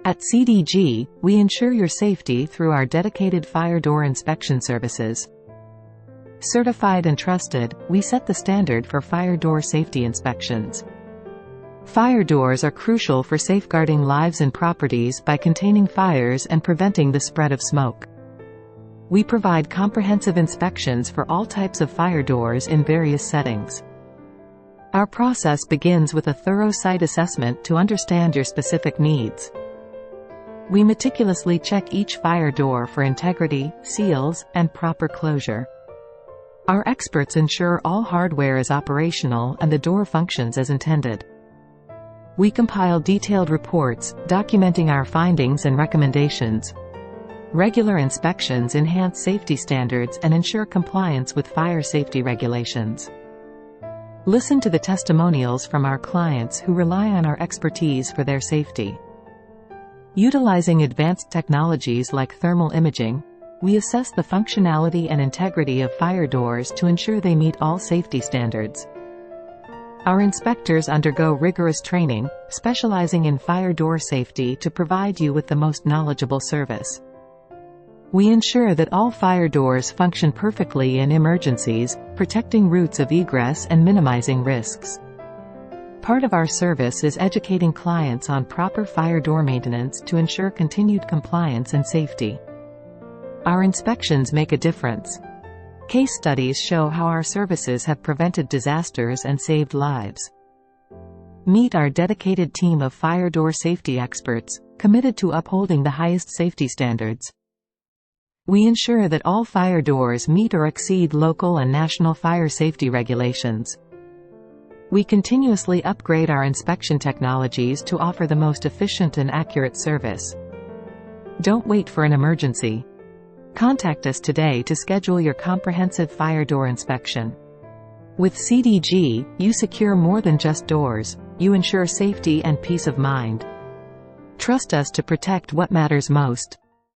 At CDG, we ensure your safety through our dedicated fire door inspection services. Certified and trusted, we set the standard for fire door safety inspections. Fire doors are crucial for safeguarding lives and properties by containing fires and preventing the spread of smoke. We provide comprehensive inspections for all types of fire doors in various settings. Our process begins with a thorough site assessment to understand your specific needs. We meticulously check each fire door for integrity, seals, and proper closure. Our experts ensure all hardware is operational and the door functions as intended. We compile detailed reports, documenting our findings and recommendations. Regular inspections enhance safety standards and ensure compliance with fire safety regulations. Listen to the testimonials from our clients who rely on our expertise for their safety. Utilizing advanced technologies like thermal imaging, we assess the functionality and integrity of fire doors to ensure they meet all safety standards. Our inspectors undergo rigorous training, specializing in fire door safety to provide you with the most knowledgeable service. We ensure that all fire doors function perfectly in emergencies, protecting routes of egress and minimizing risks. Part of our service is educating clients on proper fire door maintenance to ensure continued compliance and safety. Our inspections make a difference. Case studies show how our services have prevented disasters and saved lives. Meet our dedicated team of fire door safety experts, committed to upholding the highest safety standards. We ensure that all fire doors meet or exceed local and national fire safety regulations. We continuously upgrade our inspection technologies to offer the most efficient and accurate service. Don't wait for an emergency. Contact us today to schedule your comprehensive fire door inspection. With CDG, you secure more than just doors, you ensure safety and peace of mind. Trust us to protect what matters most.